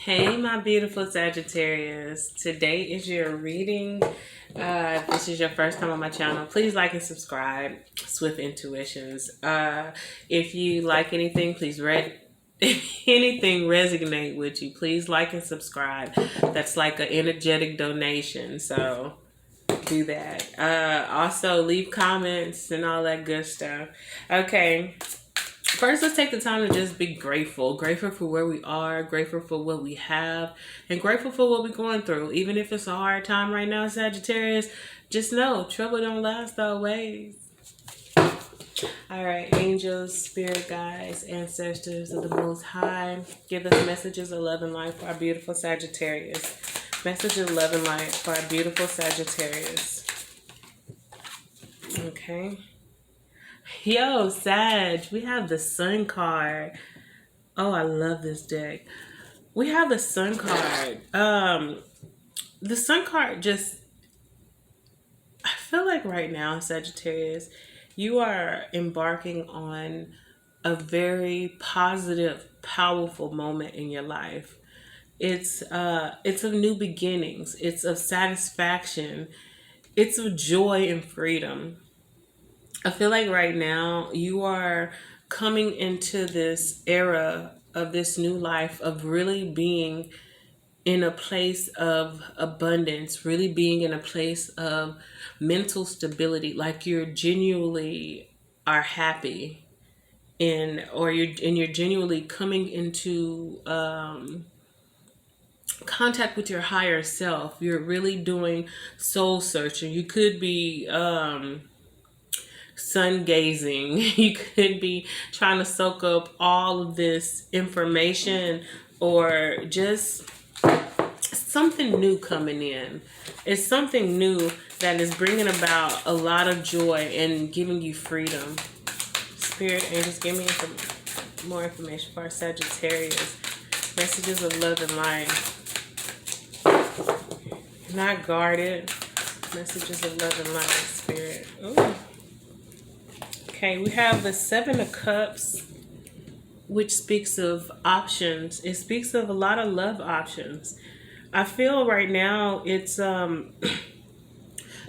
Hey, my beautiful Sagittarius. Today is your reading. If this is your first time on my channel, please like and subscribe. Swift Intuitions. If you like anything, please read. If anything resonate with you, please like and subscribe. That's like an energetic donation. So do that. Also, leave comments and all that good stuff. Okay. First, let's take the time to just be grateful. Grateful for where we are, grateful for what we have, and grateful for what we're going through. Even if it's a hard time right now, Sagittarius, just know trouble don't last always. All right, angels, spirit guides, ancestors of the Most High, give us messages of love and light for our beautiful Sagittarius. Message of love and light for our beautiful Sagittarius. Okay. Yo, Sag, we have the Sun card. Oh, I love this deck. We have the Sun card. The Sun card just, I feel like right now, Sagittarius, you are embarking on a very positive, powerful moment in your life. It's of new beginnings. It's of satisfaction. It's of joy and freedom. I feel like right now you are coming into this era of this new life of really being in a place of abundance, really being in a place of mental stability, like you're genuinely are happy you're genuinely coming into contact with your higher self. You're really doing soul searching. You could be sun gazing. You could be trying to soak up all of this information, or just something new coming in. It's something new that is bringing about a lot of joy and giving you freedom. Spirit angels, give me more information for our Sagittarius. Messages of love and light. Not guarded. Messages of love and light, Spirit. Ooh. Okay, we have the Seven of Cups, which speaks of options. It speaks of a lot of love options. I feel right now it's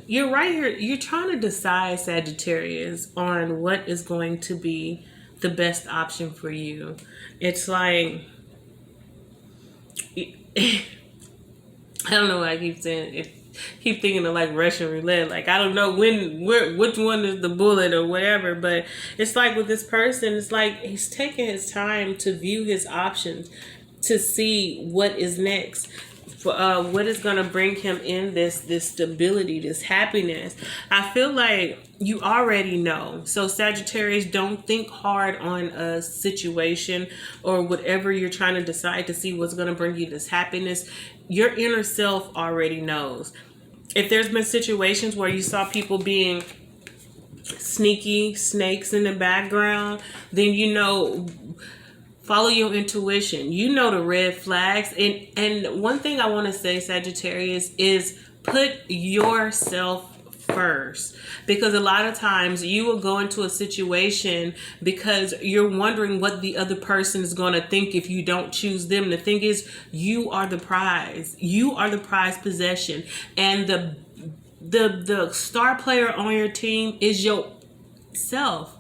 you're right here. You're trying to decide, Sagittarius, on what is going to be the best option for you. It's like I don't know why I keep saying it. Keep thinking of like Russian roulette. Like, I don't know which one is the bullet or whatever, but it's like with this person, it's like he's taking his time to view his options, to see what is next, what is going to bring him in this stability, this happiness. I feel like you already know. So Sagittarius, don't think hard on a situation or whatever you're trying to decide to see what's going to bring you this happiness. Your inner self already knows. If there's been situations where you saw people being sneaky snakes in the background, then you know, follow your intuition. You know the red flags. And one thing I want to say, Sagittarius, is put yourself first, because a lot of times you will go into a situation because you're wondering what the other person is going to think if you don't choose them. The thing is, you are the prize. You are the prize possession, and the star player on your team is yourself.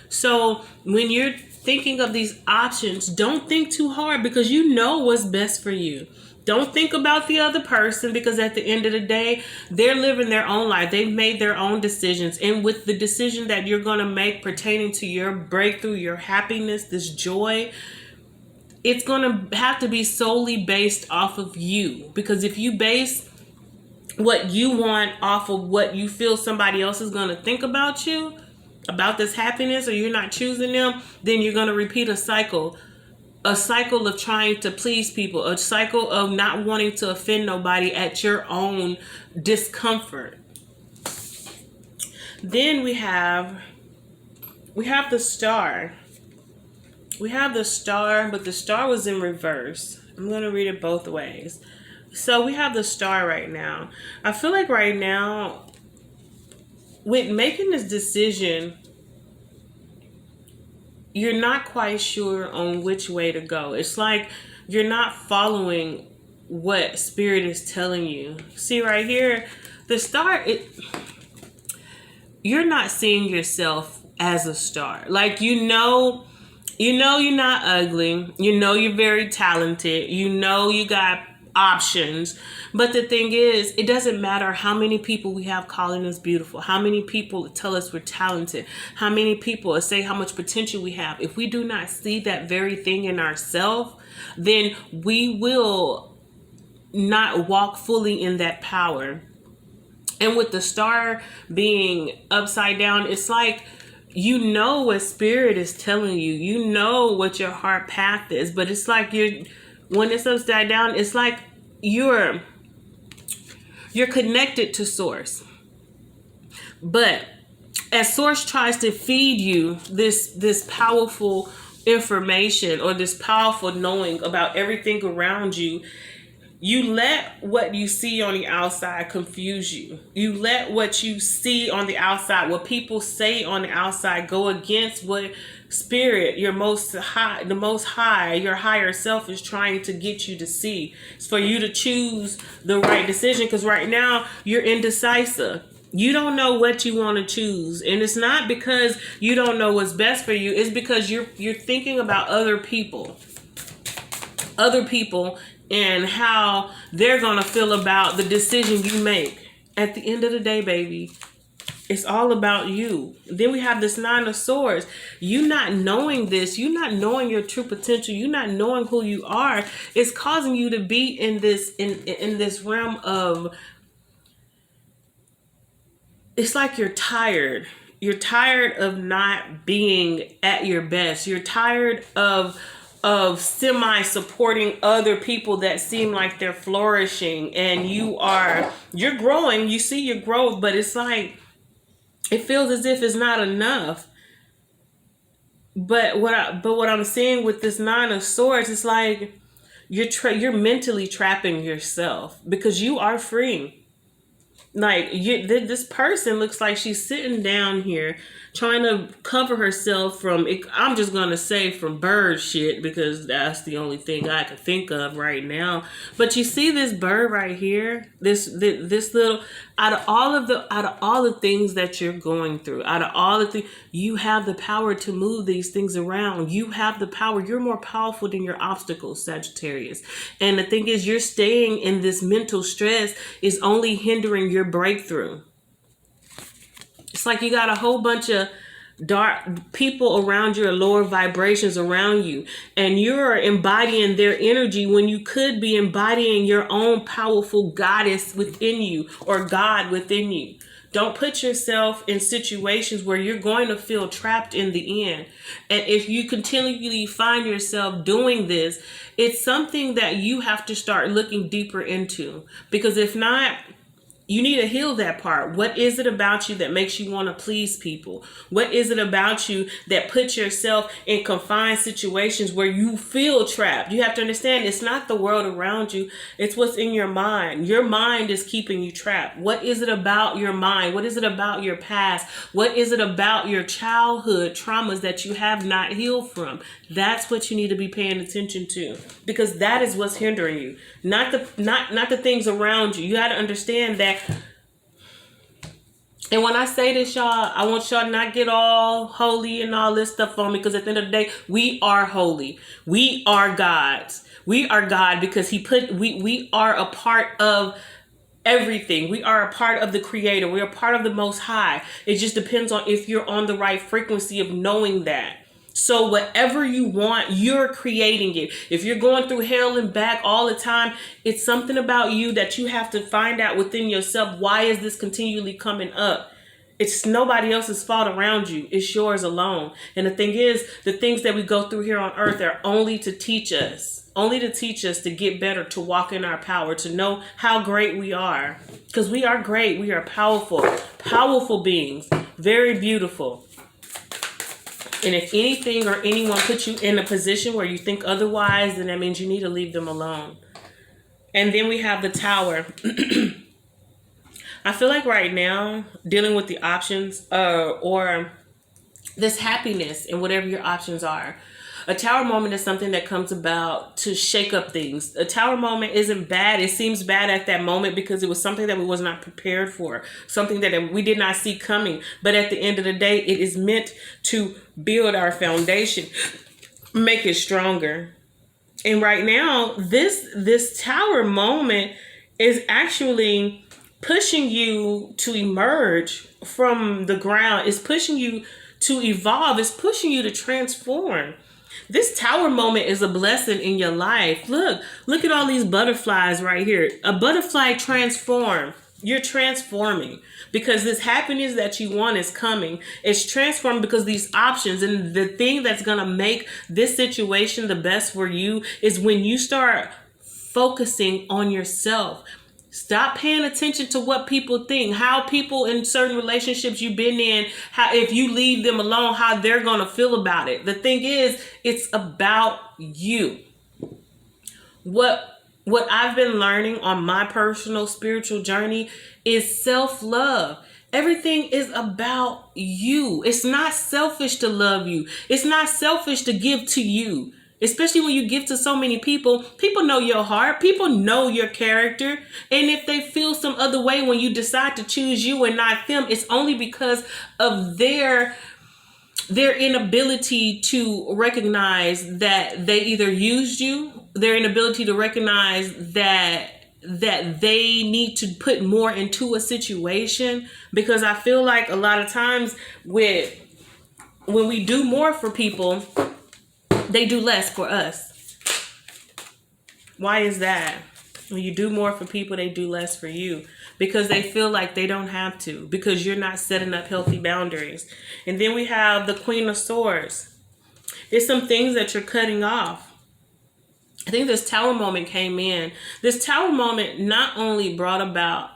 So when you're thinking of these options, don't think too hard, because you know what's best for you. Don't think about the other person, because at the end of the day, they're living their own life. They've made their own decisions. And with the decision that you're going to make pertaining to your breakthrough, your happiness, this joy, it's going to have to be solely based off of you. Because if you base what you want off of what you feel somebody else is going to think about you, about this happiness, or you're not choosing them, then you're going to repeat a cycle of trying to please people, a cycle of not wanting to offend nobody at your own discomfort. Then we have the Star. We have the Star, but the Star was in reverse. I'm going to read it both ways. So we have the Star right now. I feel like right now, with making this decision, you're not quite sure on which way to go. It's like you're not following what spirit is telling you. See right here, the star, you're not seeing yourself as a star. Like, you know you're not ugly. You know you're very talented. You know you got options. But the thing is, it doesn't matter how many people we have calling us beautiful, how many people tell us we're talented, how many people say how much potential we have. If we do not see that very thing in ourselves, then we will not walk fully in that power. And with the star being upside down, it's like, you know what spirit is telling you. You know what your heart path is. But it's like when it's upside down, it's like you're connected to source. But as source tries to feed you this powerful information or this powerful knowing about everything around you, you let what you see on the outside confuse you. You let what you see on the outside, what people say on the outside, go against what spirit, the most high, your higher self is trying to get you to see. It's for you to choose the right decision, because right now you're indecisive. You don't know what you want to choose. And it's not because you don't know what's best for you. It's because you're thinking about other people. And how they're going to feel about the decision you make. At the end of the day, baby, it's all about you. Then we have this 9 of Swords. You not knowing this, you not knowing your true potential, you not knowing who you are, is causing you to be in this realm of, it's like you're tired. You're tired of not being at your best. You're tired of semi-supporting other people that seem like they're flourishing, and you're growing. You see your growth, but it's like, it feels as if it's not enough. But what I'm seeing with this 9 of Swords, it's like you're mentally trapping yourself, because you are free. Like, this person looks like she's sitting down here trying to cover herself from, I'm just going to say, from bird shit, because that's the only thing I can think of right now. But you see this bird right here, this little, out of all the things that you're going through, out of all the things, you have the power to move these things around. You have the power. You're more powerful than your obstacles, Sagittarius. And the thing is, you're staying in this mental stress is only hindering your breakthrough. It's like you got a whole bunch of dark people around you, or lower vibrations around you, and you're embodying their energy when you could be embodying your own powerful goddess within you, or God within you. Don't put yourself in situations where you're going to feel trapped in the end. And if you continually find yourself doing this, it's something that you have to start looking deeper into, because if not, you need to heal that part. What is it about you that makes you want to please people? What is it about you that puts yourself in confined situations where you feel trapped? You have to understand, it's not the world around you. It's what's in your mind. Your mind is keeping you trapped. What is it about your mind? What is it about your past? What is it about your childhood traumas that you have not healed from? That's what you need to be paying attention to, because that is what's hindering you. Not the things around you. You got to understand that. And when I say this, y'all, I want y'all to not get all holy and all this stuff on me, because at the end of the day, we are holy. We are gods. We are God, because we are a part of everything. We are a part of the Creator. We are part of the Most High. It just depends on if you're on the right frequency of knowing that. So whatever you want, you're creating it. If you're going through hell and back all the time, it's something about you that you have to find out within yourself. Why is this continually coming up? It's nobody else's fault around you. It's yours alone. And the thing is, the things that we go through here on earth are only to teach us. Only to teach us to get better, to walk in our power, to know how great we are. Because we are great. We are powerful. Powerful beings. Very beautiful. And if anything or anyone puts you in a position where you think otherwise, then that means you need to leave them alone. And then we have the Tower. I feel like right now, dealing with the options or this happiness and whatever your options are. A tower moment is something that comes about to shake up things. A tower moment isn't bad. It seems bad at that moment because it was something that we was not prepared for, something that we did not see coming. But at the end of the day, it is meant to build our foundation, make it stronger. And right now, this tower moment is actually pushing you to emerge from the ground. It's pushing you to evolve. It's pushing you to transform. This tower moment is a blessing in your life. Look at all these butterflies right here. A butterfly transform. You're transforming because this happiness that you want is coming. It's transformed because these options, and the thing that's going to make this situation the best for you is when you start focusing on yourself. Stop paying attention to what people think, how people in certain relationships you've been in, how if you leave them alone, how they're going to feel about it. The thing is, it's about you. What I've been learning on my personal spiritual journey is self-love. Everything is about you. It's not selfish to love you. It's not selfish to give to you. Especially when you give to so many people, people know your heart, people know your character. And if they feel some other way when you decide to choose you and not them, it's only because of their inability to recognize that they either used you, their inability to recognize that they need to put more into a situation. Because I feel like a lot of times when we do more for people, they do less for us. Why is that? When you do more for people, they do less for you because they feel like they don't have to, because you're not setting up healthy boundaries. And then we have the Queen of Swords. There's some things that you're cutting off. I think this tower moment came in. This tower moment not only brought about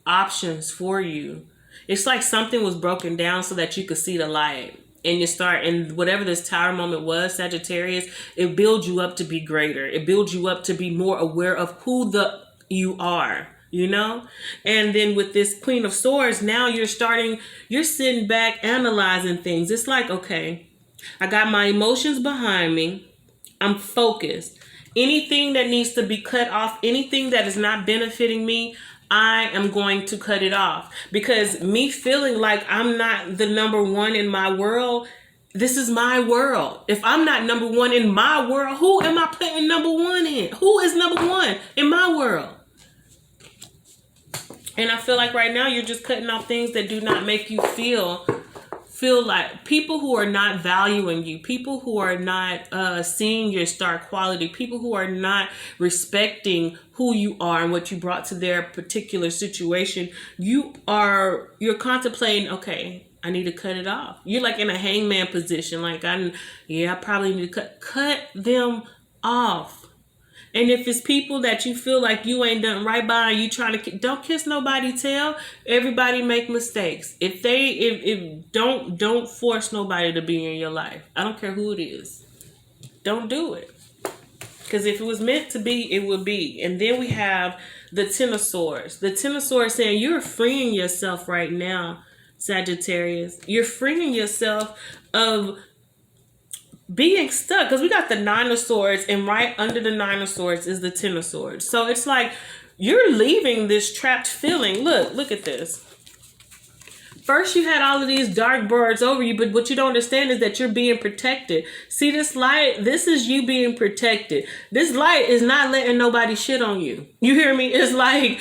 options for you, it's like something was broken down so that you could see the light. And whatever this tower moment was, Sagittarius, it builds you up to be greater. It builds you up to be more aware of who you are, you know? And then with this Queen of Swords, now you're sitting back analyzing things. It's like, okay, I got my emotions behind me. I'm focused. Anything that needs to be cut off, anything that is not benefiting me, I am going to cut it off. Because me feeling like I'm not the number one in my world, this is my world. If I'm not number one in my world, who am I putting number one in? Who is number one in my world? And I feel like right now you're just cutting off things that do not make you feel like people who are not valuing you, people who are not seeing your star quality, people who are not respecting who you are and what you brought to their particular situation. You're contemplating, okay, I need to cut it off. You're like in a hangman position. Like, I probably need to cut them off. And if it's people that you feel like you ain't done right by, and you trying to, don't kiss nobody tail. Everybody make mistakes. If don't force nobody to be in your life. I don't care who it is. Don't do it. Because if it was meant to be, it would be. And then we have the Ten of Swords. The Ten of Swords saying you're freeing yourself right now, Sagittarius. You're freeing yourself of being stuck, because we got the Nine of Swords, and right under the Nine of Swords is the Ten of Swords. So it's like you're leaving this trapped feeling. Look at this. First you had all of these dark birds over you, but what you don't understand is that you're being protected. See this light? This is you being protected. This light is not letting nobody shit on you. You hear me? It's like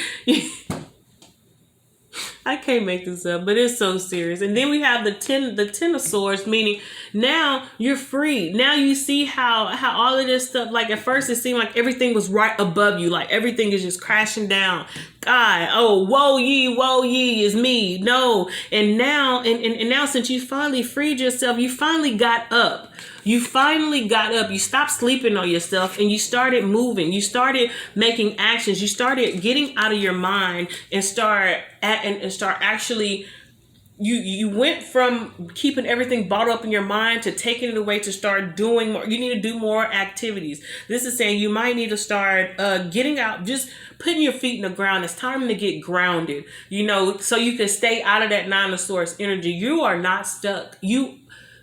I can't make this up, but it's so serious. And then we have the ten of Swords, meaning now you're free. Now you see how all of this stuff, like at first it seemed like everything was right above you, like everything is just crashing down. God, oh, woe ye is me. No. And now, and now since you finally freed yourself, you finally got up. You finally got up. You stopped sleeping on yourself and you started moving. You started making actions. You started getting out of your mind and start actually, you went from keeping everything bottled up in your mind to taking it away to start doing more. You need to do more activities. This is saying you might need to start getting out, just putting your feet in the ground. It's time to get grounded, you know, so you can stay out of that Nine of Swords energy. You are not stuck.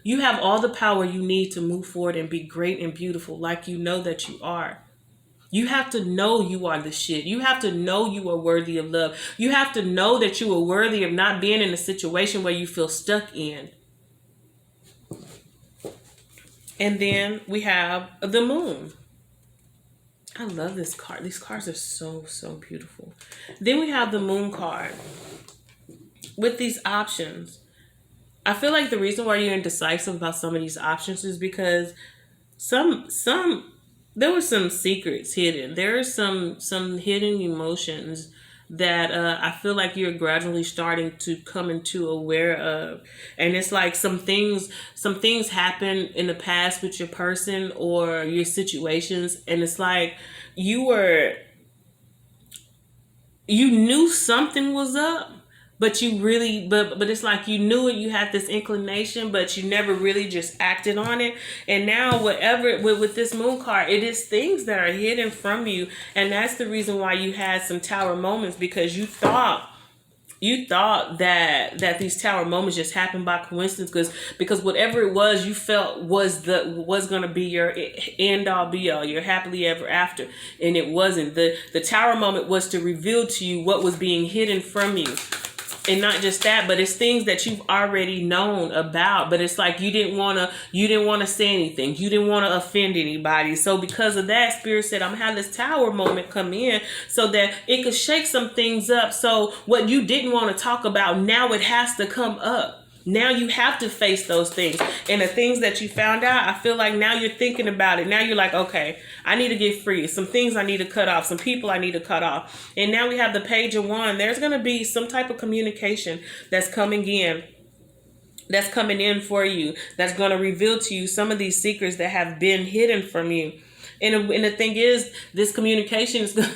You have all the power you need to move forward and be great and beautiful like you know that you are. You have to know you are the shit. You have to know you are worthy of love. You have to know that you are worthy of not being in a situation where you feel stuck in. And then we have the moon. I love this card. These cards are so, so beautiful. Then we have the moon card with these options. I feel like the reason why you're indecisive about some of these options is because some there were some secrets hidden. There are some hidden emotions that I feel like you're gradually starting to come into aware of. And it's like some things happen in the past with your person or your situations, and it's like you knew something was up, but you really but it's like you knew it, you had this inclination, but you never really just acted on it. And now whatever with this moon card, it is things that are hidden from you, and that's the reason why you had some tower moments, because you thought that these tower moments just happened by coincidence, because whatever it was you felt was going to be your end all be all, your happily ever after, and it wasn't. The tower moment was to reveal to you what was being hidden from you. And not just that, but it's things that you've already known about, but it's like you didn't want to say anything. You didn't want to offend anybody. So because of that, Spirit said, I'm going to have this tower moment come in so that it could shake some things up. So what you didn't want to talk about, now it has to come up. Now you have to face those things. And the things that you found out, I feel like now you're thinking about it. Now you're like, okay, I need to get free. Some things I need to cut off. Some people I need to cut off. And now we have the Page of Wands. There's going to be some type of communication that's coming in. That's coming in for you. That's going to reveal to you some of these secrets that have been hidden from you. And the thing is, this communication is going to...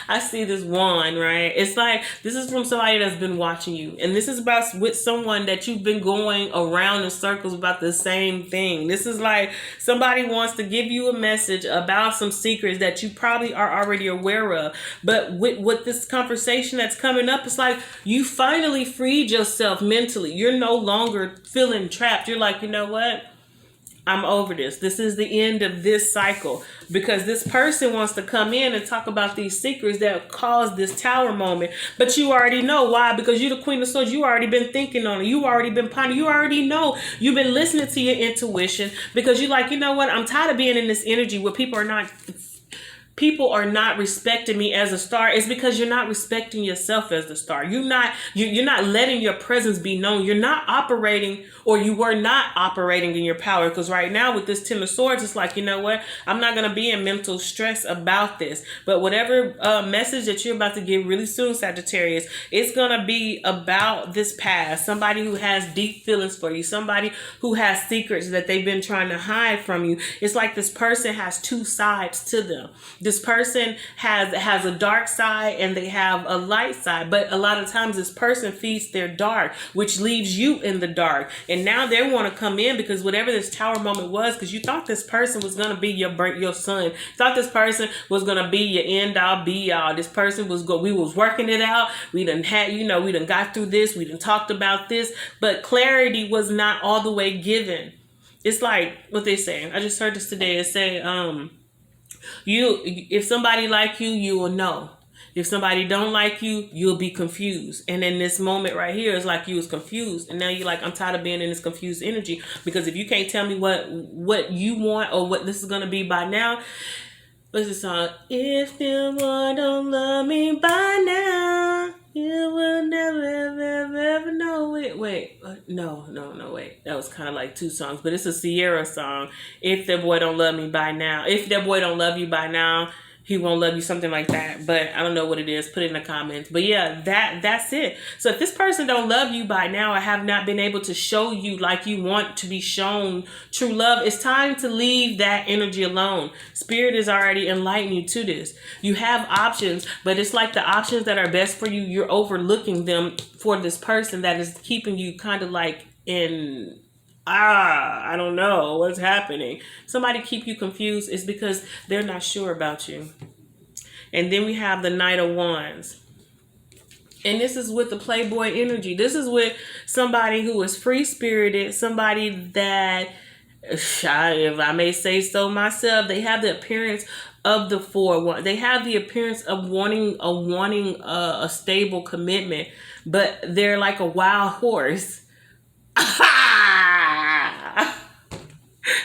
I see this wand, right? It's like, this is from somebody that's been watching you. And this is about with someone that you've been going around in circles about the same thing. This is like somebody wants to give you a message about some secrets that you probably are already aware of. But with this conversation that's coming up, it's like you finally freed yourself mentally. You're no longer feeling trapped. You're like, you know what? I'm over this. This is the end of this cycle, because this person wants to come in and talk about these secrets that caused this tower moment. But you already know why, because you're the Queen of Swords. You already been thinking on it. You already been pondering. You already know. You've been listening to your intuition, because you're like, you know what? I'm tired of being in this energy where people are not respecting me as a star. It's because you're not respecting yourself as the star. You're not letting your presence be known. You're not operating, or you were not operating in your power. Because right now with this Ten of Swords, it's like, you know what? I'm not going to be in mental stress about this. But whatever message that you're about to get really soon, Sagittarius, it's going to be about this past. Somebody who has deep feelings for you. Somebody who has secrets that they've been trying to hide from you. It's like this person has two sides to them. This person has a dark side and they have a light side. But a lot of times this person feeds their dark, which leaves you in the dark. And now they want to come in, because whatever this tower moment was, because you thought this person was going to be your son. You thought this person was going to be your end all be all. This person we was working it out. We done got through this. We done talked about this. But clarity was not all the way given. It's like what they say. I just heard this today. It say, if somebody like you, you will know. If somebody don't like you, you'll be confused. And in this moment right here, it's like you was confused. And now you're like, I'm tired of being in this confused energy. Because if you can't tell me what you want or what this is going to be by now. What's the song? If the boy don't love me by now, you will never, ever know it. Wait. No, wait. That was kind of like two songs. But it's a Sierra song. If the boy don't love me by now. If that boy don't love you by now, he won't love you, something like that. But I don't know what it is. Put it in the comments. But yeah, that's it. So if this person don't love you by now, or have not been able to show you like you want to be shown true love, it's time to leave that energy alone. Spirit is already enlightening you to this. You have options, but it's like the options that are best for you, you're overlooking them for this person that is keeping you kind of like in... I don't know what's happening. Somebody keep you confused is because they're not sure about you. And then we have the Knight of Wands. And this is with the playboy energy. This is with somebody who is free-spirited, somebody that, if I may say so myself, they have the appearance of the 4-1. They have the appearance of wanting a stable commitment, but they're like a wild horse.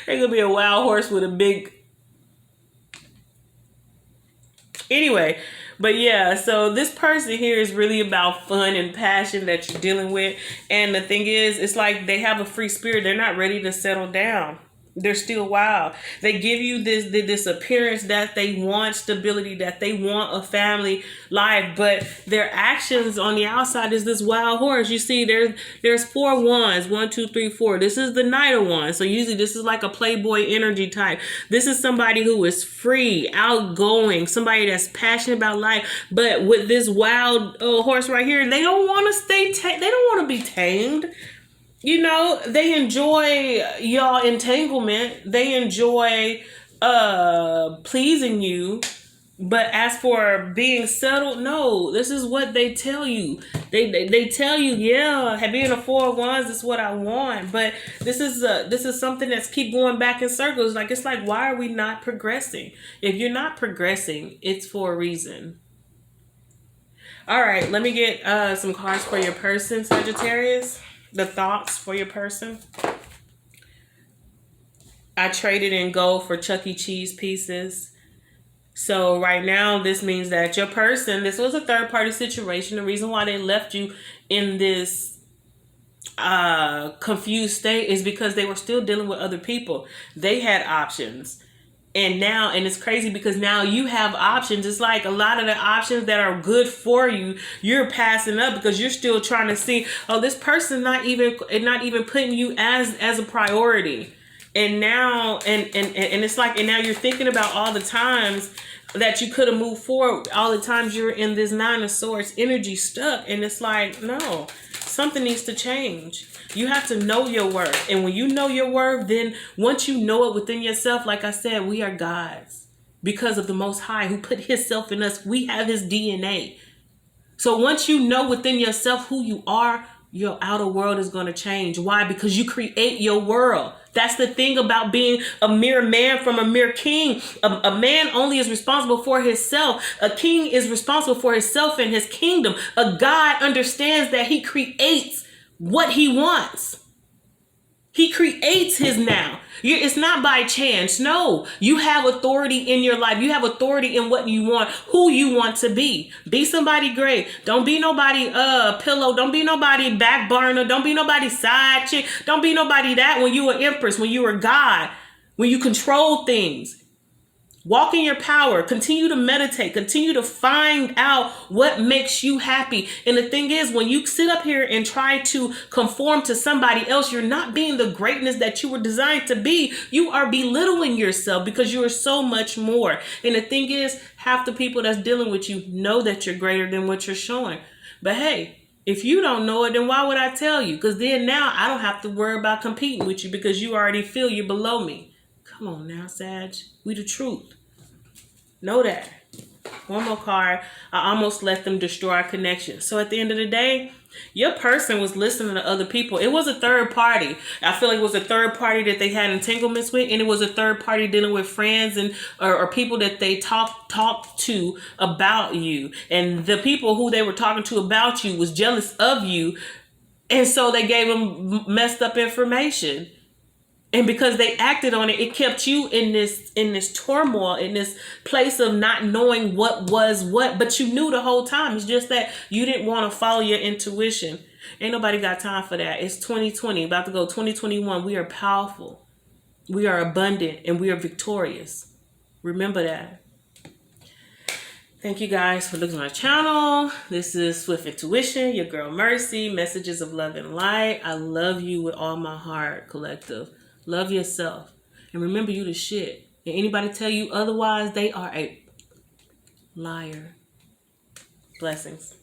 They're gonna be a wild horse with a big. Anyway, but yeah, so this person here is really about fun and passion that you're dealing with. And the thing is, it's like they have a free spirit. They're not ready to settle down. They're still wild. They give you this appearance that they want stability, that they want a family life, but their actions on the outside is this wild horse. You see, there's 4 wands, 1, 2, 3, 4. This is the Knight of Wands. So usually this is like a playboy energy type. This is somebody who is free, outgoing, somebody that's passionate about life. But with this wild horse right here, they don't want to stay. They don't want to be tamed. You know, they enjoy y'all entanglement. They enjoy pleasing you. But as for being settled, no. This is what they tell you. They tell you, yeah, being a 4 of Wands is what I want. But this is something that's keep going back in circles. Like, it's like, why are we not progressing? If you're not progressing, it's for a reason. All right, let me get some cards for your person, Sagittarius. The thoughts for your person. I traded in gold for Chuck E. Cheese pieces. So right now, this means that your person, this was a third-party situation. The reason why they left you in this confused state is because they were still dealing with other people. They had options. And now, and it's crazy because now you have options. It's like a lot of the options that are good for you, you're passing up because you're still trying to see, oh, this person not even putting you as a priority. And now, and it's like, and now you're thinking about all the times that you could have moved forward, all the times you're in this 9 of Swords energy stuck. And it's like, no, something needs to change. You have to know your worth. And when you know your worth, then once you know it within yourself, like I said, we are gods because of the Most High who put himself in us. We have his DNA. So once you know within yourself who you are, your outer world is going to change. Why? Because you create your world. That's the thing about being a mere man from a mere king. A man only is responsible for himself. A king is responsible for himself and his kingdom. A God understands that he creates what he wants. He creates his now. It's not by chance. No, you have authority in your life. You have authority in what you want, who you want to be. Be somebody great. Don't be nobody pillow. Don't be nobody back burner. Don't be nobody side chick. Don't be nobody that when you were empress, when you were God, when you control things. Walk in your power. Continue to meditate. Continue to find out what makes you happy. And the thing is, when you sit up here and try to conform to somebody else, you're not being the greatness that you were designed to be. You are belittling yourself because you are so much more. And the thing is, half the people that's dealing with you know that you're greater than what you're showing. But hey, if you don't know it, then why would I tell you? Because then now I don't have to worry about competing with you because you already feel you're below me. Come on now, Sag. We the truth. Know that. One more card. I almost let them destroy our connection. So at the end of the day, your person was listening to other people. It was a third party. I feel like it was a third party that they had entanglements with, and it was a third party dealing with friends and or people that they talked to about you. And the people who they were talking to about you was jealous of you, and so they gave them messed up information. And because they acted on it, it kept you in this turmoil, in this place of not knowing what was what. But you knew the whole time. It's just that you didn't want to follow your intuition. Ain't nobody got time for that. It's 2020, about to go 2021. We are powerful. We are abundant, and we are victorious. Remember that. Thank you guys for looking at my channel. This is Swift Intuition, your girl Mercy. Messages of love and light. I love you with all my heart, collective. Love yourself. And remember, you the shit. And anybody tell you otherwise, they are a liar. Blessings.